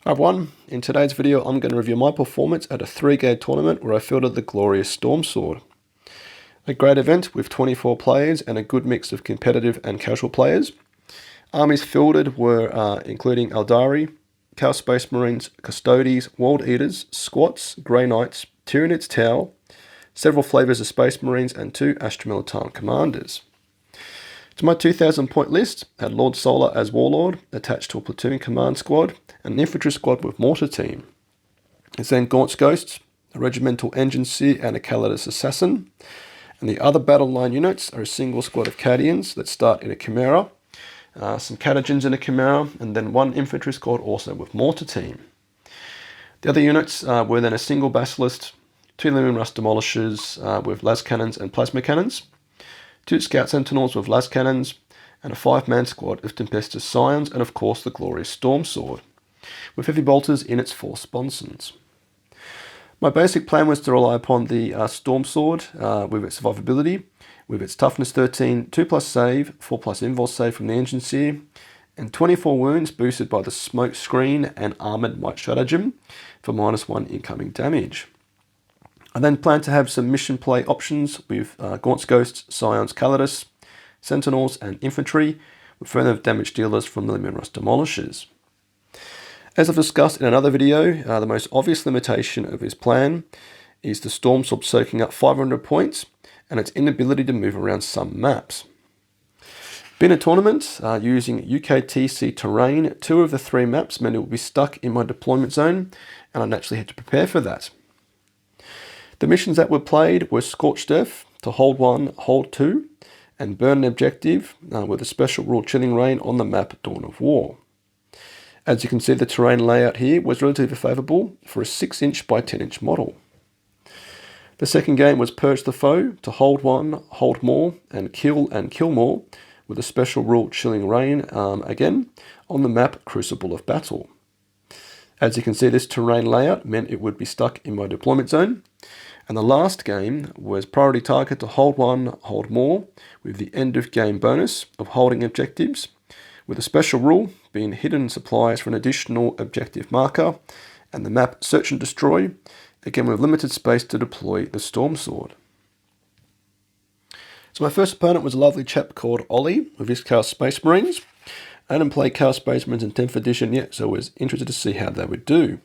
Hi everyone, in today's video I'm going to review my performance at a 3-game tournament where I fielded the glorious Strormsword. A great event with 24 players and a good mix of competitive and casual players. Armies fielded were including Eldari, Chaos Space Marines, Custodes, World Eaters, Squats, Grey Knights, Tyranids Tau, several flavours of Space Marines and 2 Astra Militarum commanders. To my 2,000 point list, had Lord Solar as Warlord, attached to a Platoon command squad, and an infantry squad with mortar team. It's then Gaunt's Ghosts, a Regimental Engineer and a Calidus Assassin, and the other battle line units are a single squad of Cadians that start in a Chimera, some Catagins in a Chimera, and then 1 infantry squad also with mortar team. The other units were then a single Basilisk, 2 Lumen Rust Demolishers with las cannons and plasma cannons, 2 Scout Sentinels with las cannons, and a 5-man squad of Tempestus Scions, and of course the glorious Strormsword, with heavy bolters in its 4 sponsons. My basic plan was to rely upon the Strormsword with its survivability, with its toughness 13, 2+ save, 4+ invul save from the Engineer, and 24 wounds boosted by the smoke screen and armoured might stratagem for -1 incoming damage. I then plan to have some mission play options with Gaunt's Ghosts, Scions, Calidus, Sentinels and Infantry, with further damage dealers from the Lumen Rust Demolishers. As I've discussed in another video, the most obvious limitation of this plan is the Strormsword soaking up 500 points and its inability to move around some maps. Being a tournament using UKTC terrain, 2 of the 3 maps meant it would be stuck in my deployment zone, and I naturally had to prepare for that. The missions that were played were Scorched Earth, to hold 1, hold 2, and burn an objective with a special rule Chilling Rain on the map Dawn of War. As you can see, the terrain layout here was relatively favourable for a 6-inch by 10-inch model. The second game was Purge the Foe, to hold 1, hold more, and kill more, with a special rule Chilling Rain again on the map Crucible of Battle. As you can see, this terrain layout meant it would be stuck in my deployment zone. And the last game was Priority Target, to hold 1, hold more, with the end of game bonus of holding objectives, with a special rule being hidden supplies for an additional objective marker, and the map Search and Destroy, again with limited space to deploy the Strormsword. So my first opponent was a lovely chap called Ollie with his Chaos Space Marines. I hadn't played Chaos Space Marines in 10th edition yet, so I was interested to see how they would do.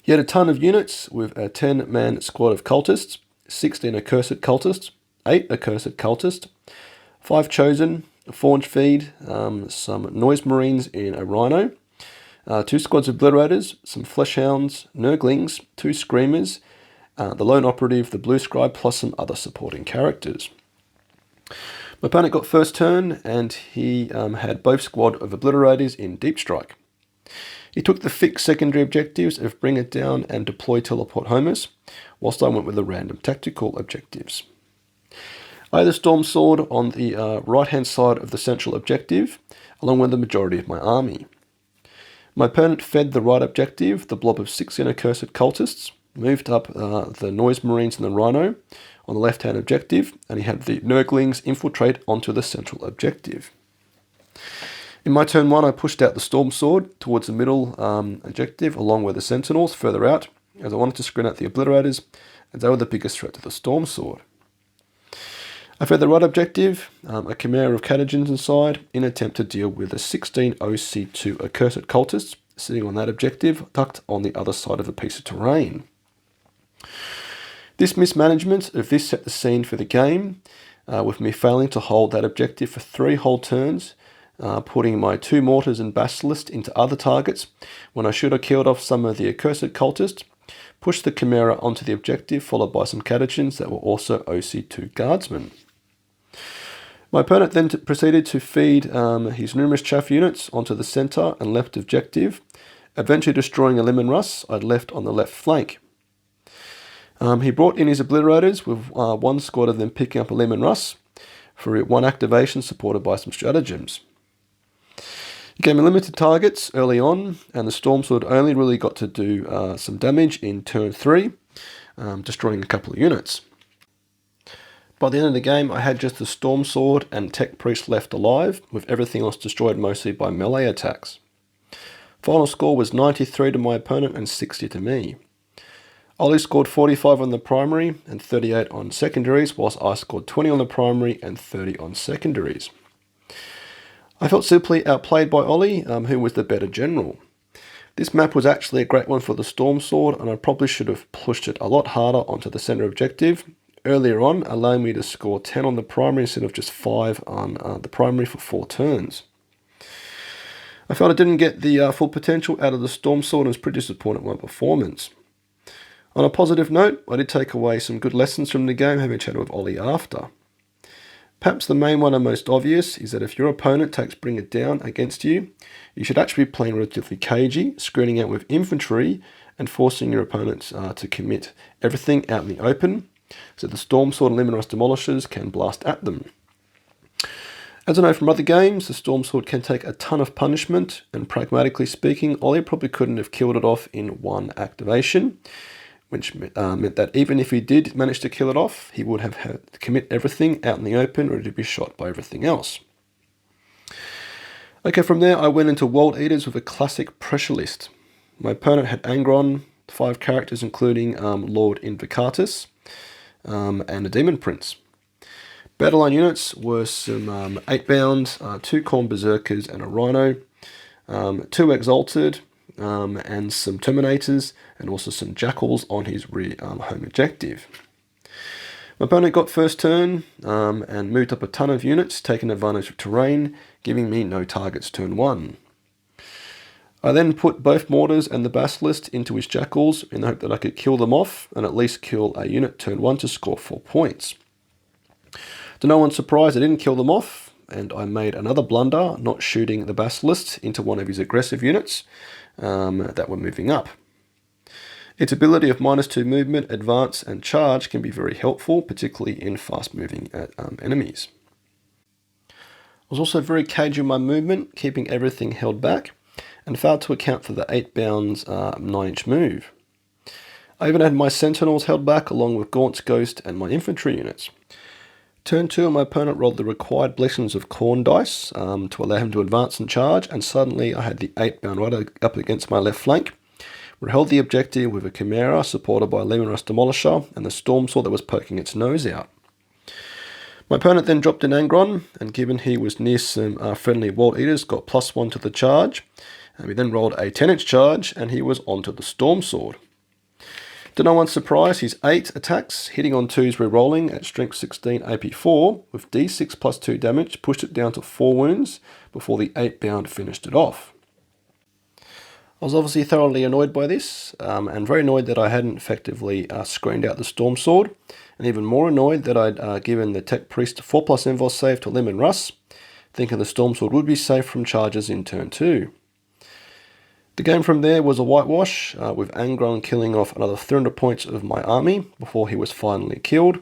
He had a ton of units with a 10-man squad of cultists, 16 accursed cultists, 8 accursed cultists, 5 chosen, a 4-inch feed, some noise marines in a rhino, 2 squads of obliterators, some fleshhounds, nurglings, 2 screamers, the lone operative, the blue scribe, plus some other supporting characters. My opponent got first turn, and he had both squad of obliterators in deep strike. He took the fixed secondary objectives of Bring It Down and Deploy Teleport Homers, whilst I went with the random tactical objectives. I had the Strormsword on the right-hand side of the central objective, along with the majority of my army. My opponent fed the right objective, the blob of 16 accursed cultists, moved up the noise marines and the rhino on the left-hand objective, and he had the nurglings infiltrate onto the central objective. In my turn 1, I pushed out the Strormsword towards the middle objective, along with the Sentinels further out, as I wanted to screen out the Obliterators, as they were the biggest threat to the Strormsword. I fed the right objective, a Chimera of Catagins inside, in an attempt to deal with the 16 OC2 Accursed Cultists sitting on that objective, tucked on the other side of a piece of terrain. This mismanagement of this set the scene for the game, with me failing to hold that objective for 3 whole turns, putting my 2 mortars and basilisks into other targets when I should have killed off some of the accursed cultists, pushed the Chimera onto the objective, followed by some Catagins that were also OC2 guardsmen. My opponent then proceeded to feed his numerous chaff units onto the centre and left objective, eventually destroying a Lumen Rust I'd left on the left flank. He brought in his obliterators, with 1 squad of them picking up a Lumen Rust for 1 activation supported by some stratagems. He gave me limited targets early on, and the Strormsword only really got to do some damage in turn 3, destroying a couple of units. By the end of the game, I had just the Strormsword and Tech Priest left alive, with everything else destroyed mostly by melee attacks. Final score was 93 to my opponent and 60 to me. Ollie scored 45 on the primary and 38 on secondaries, whilst I scored 20 on the primary and 30 on secondaries. I felt simply outplayed by Ollie, who was the better general. This map was actually a great one for the Strormsword, and I probably should have pushed it a lot harder onto the centre objective earlier on, allowing me to score 10 on the primary instead of just 5 on the primary for 4 turns. I felt I didn't get the full potential out of the Strormsword and was pretty disappointed with my performance. On a positive note, I did take away some good lessons from the game, having chatted with Ollie after. Perhaps the main one and most obvious is that if your opponent takes Bring It Down against you, you should actually be playing relatively cagey, screening out with infantry and forcing your opponents to commit everything out in the open, so the Strormsword and Limit Rust Demolishers can blast at them. As I know from other games, the Strormsword can take a ton of punishment, and pragmatically speaking, Ollie probably couldn't have killed it off in one activation, which meant that even if he did manage to kill it off, he would have had to commit everything out in the open, ready to be shot by everything else. Okay, from there I went into World Eaters with a classic pressure list. My opponent had Angron, 5 characters including Lord Invocatus, and a Demon Prince. Battle line units were some 8-bound, 2 Khorne Berserkers and a Rhino, 2 Exalted, and some Terminators, and also some Jackals on his rear home objective. My opponent got first turn and moved up a ton of units, taking advantage of terrain, giving me no targets turn 1. I then put both Mortars and the Basilisk into his Jackals in the hope that I could kill them off and at least kill a unit turn 1 to score 4 points. To no one's surprise, I didn't kill them off, and I made another blunder, not shooting the Basilisk into one of his aggressive units that were moving up. Its ability of -2 movement, advance, and charge can be very helpful, particularly in fast-moving enemies. I was also very cagey in my movement, keeping everything held back, and failed to account for the 8-bounds 9-inch move. I even had my Sentinels held back, along with Gaunt's Ghost and my infantry units. Turn 2, my opponent rolled the required Blessings of Khorne dice to allow him to advance and charge, and suddenly I had the 8-bound right up against my left flank. We held the objective with a Chimera supported by a Limit Rust Demolisher and the Strormsword that was poking its nose out. My opponent then dropped in Angron, and given he was near some friendly World Eaters, got +1 to the charge, and we then rolled a 10-inch charge, and he was onto the Strormsword. To no one's surprise, his 8 attacks, hitting on 2s re-rolling at strength 16 AP4, with D6 +2 damage, pushed it down to 4 wounds before the 8-bound finished it off. I was obviously thoroughly annoyed by this, and very annoyed that I hadn't effectively screened out the Strormsword, and even more annoyed that I'd given the Tech Priest a 4+ Envos save to Limit Rust, thinking the Strormsword would be safe from charges in turn 2. The game from there was a whitewash, with Angron killing off another 300 points of my army before he was finally killed,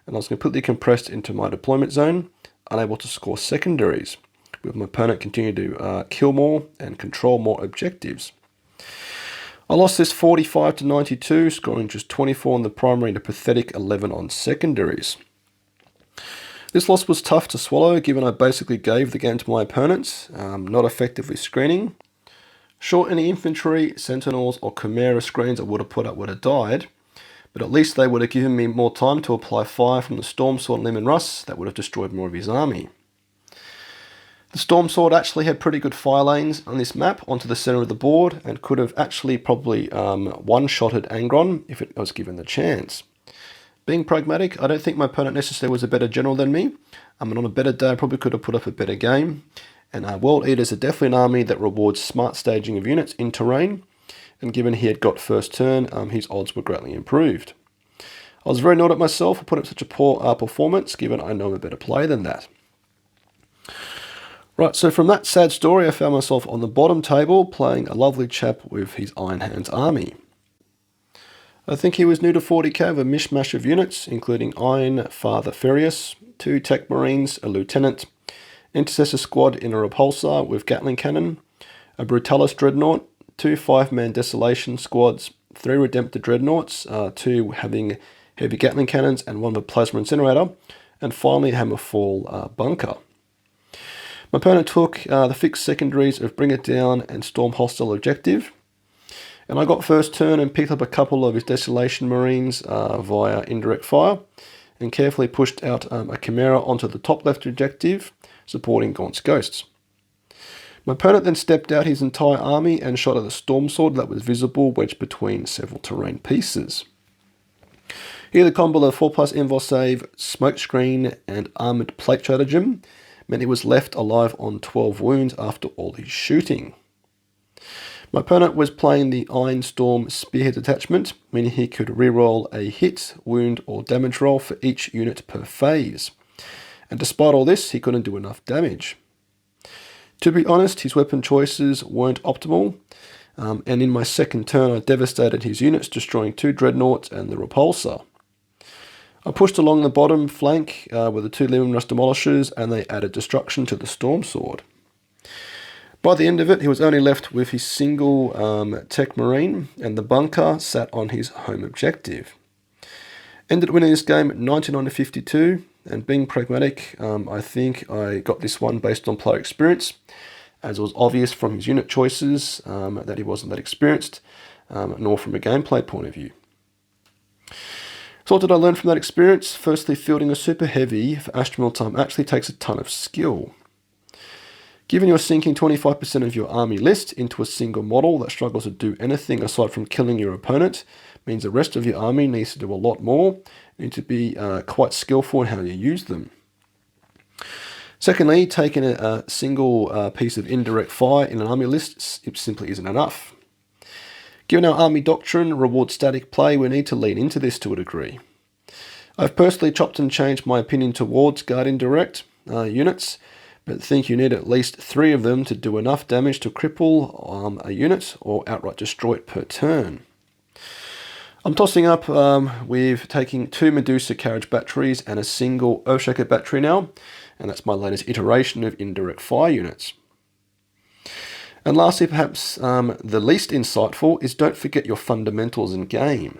and I was completely compressed into my deployment zone, unable to score secondaries, with my opponent continuing to kill more and control more objectives. I lost this 45 to 92, scoring just 24 on the primary and a pathetic 11 on secondaries. This loss was tough to swallow, given I basically gave the game to my opponents, not effectively screening. Sure, any infantry, sentinels, or Chimera screens I would have put up would have died, but at least they would have given me more time to apply fire from the Strormsword and Limit Rust that would have destroyed more of his army. The Strormsword actually had pretty good fire lanes on this map onto the centre of the board, and could have actually probably one-shotted Angron if it was given the chance. Being pragmatic, I don't think my opponent necessarily was a better general than me, and on a better day I probably could have put up a better game. And World Eaters are definitely an army that rewards smart staging of units in terrain, and given he had got first turn, his odds were greatly improved. I was very annoyed at myself for putting up such a poor performance, given I know I'm a better player than that. Right, so from that sad story, I found myself on the bottom table playing a lovely chap with his Iron Hands army. I think he was new to 40k with a mishmash of units, including Iron Father Furious, 2 Tech Marines, a Lieutenant, Intercessor Squad in a Repulsor with Gatling Cannon, a Brutalis Dreadnought, 2 5-man Desolation Squads, 3 Redemptor Dreadnoughts, 2 having heavy Gatling Cannons and 1 with Plasma Incinerator, and finally a Hammerfall Bunker. My opponent took the fixed secondaries of Bring It Down and Storm Hostile Objective. And I got first turn and picked up a couple of his Desolation Marines via indirect fire, and carefully pushed out a Chimera onto the top left objective, supporting Gaunt's Ghosts. My opponent then stepped out his entire army and shot at the Strormsword that was visible wedged between several terrain pieces. Here the combo of 4+ Invul Save, Smokescreen and Armoured Plate Stratagem meant he was left alive on 12 wounds after all his shooting. My opponent was playing the Iron Storm Spearhead Detachment, meaning he could reroll a hit, wound or damage roll for each unit per phase. And despite all this, he couldn't do enough damage. To be honest, his weapon choices weren't optimal, and in my second turn I devastated his units, destroying 2 Dreadnoughts and the Repulsor. I pushed along the bottom flank with the 2 Luminous Demolishers, and they added destruction to the Strormsword. By the end of it, he was only left with his single Tech Marine, and the bunker sat on his home objective. Ended winning this game 99-52, and being pragmatic, I think I got this one based on player experience, as it was obvious from his unit choices that he wasn't that experienced, nor from a gameplay point of view. So what did I learn from that experience? Firstly, fielding a super heavy for Astra Militarum actually takes a ton of skill. Given you're sinking 25% of your army list into a single model that struggles to do anything aside from killing your opponent, means the rest of your army needs to do a lot more. You need to be quite skillful in how you use them. Secondly, taking a single piece of indirect fire in an army list, it simply isn't enough. Given our army doctrine rewards static play, we need to lean into this to a degree. I've personally chopped and changed my opinion towards guard indirect units, but think you need at least 3 of them to do enough damage to cripple a unit or outright destroy it per turn. I'm tossing up with taking 2 Medusa Carriage batteries and a single Earthshaker battery now, and that's my latest iteration of indirect fire units. And lastly, perhaps the least insightful, is don't forget your fundamentals in game.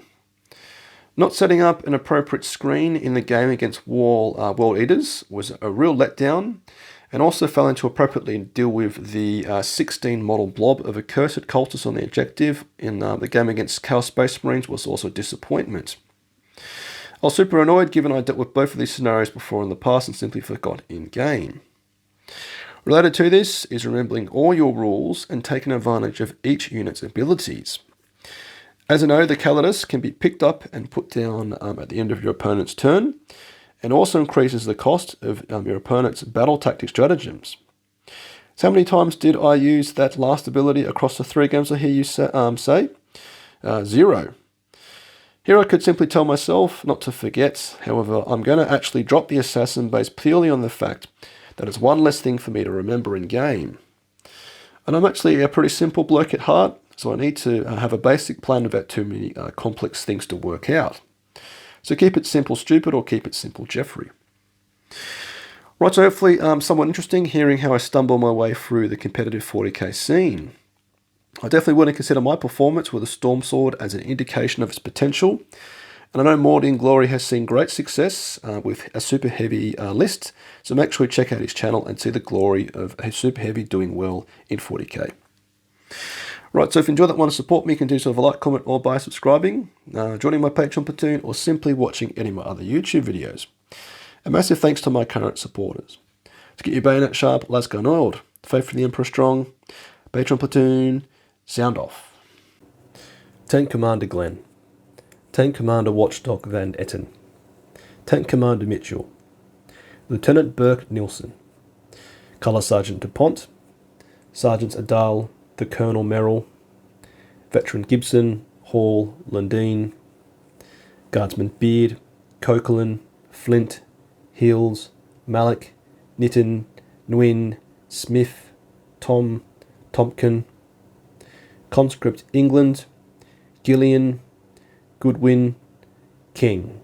Not setting up an appropriate screen in the game against World Eaters was a real letdown, and also failing to appropriately deal with the 16 model blob of accursed cultists on the objective in the game against Chaos Space Marines was also a disappointment. I was super annoyed given I dealt with both of these scenarios before in the past and simply forgot in game. Related to this is remembering all your rules and taking advantage of each unit's abilities. As you know, the Calidus can be picked up and put down at the end of your opponent's turn, and also increases the cost of your opponent's battle tactic stratagems. So how many times did I use that last ability across the 3 games I hear you say? 0. Here I could simply tell myself not to forget, however I'm going to actually drop the assassin based purely on the fact that it's one less thing for me to remember in game. And I'm actually a pretty simple bloke at heart, so I need to have a basic plan without too many complex things to work out. So keep it simple stupid, or keep it simple Jeffrey. Right, so hopefully somewhat interesting hearing how I stumble my way through the competitive 40k scene. I definitely wouldn't consider my performance with a Strormsword as an indication of its potential, and I know Morning Glory has seen great success with a super heavy list, so make sure you check out his channel and see the glory of a super heavy doing well in 40k. Right, so if you enjoyed that one and support me, you can do so with a like, comment, or by subscribing, joining my Patreon platoon, or simply watching any of my other YouTube videos. A massive thanks to my current supporters. To get your bayonet sharp, Lascar and oiled, faith for the Emperor strong, Patreon platoon, sound off. Tank Commander Glenn, Tank Commander Watchdog Van Etten, Tank Commander Mitchell, Lieutenant Burke Nielsen, Colour Sergeant DuPont, Sergeants Adal, the Colonel Merrill, Veteran Gibson, Hall, Lundeen, Guardsman Beard, Coquelin, Flint, Hills, Malik, Nitton, Nguyen, Smith, Tom, Tompkin, Conscript England, Gillian, Goodwin, King.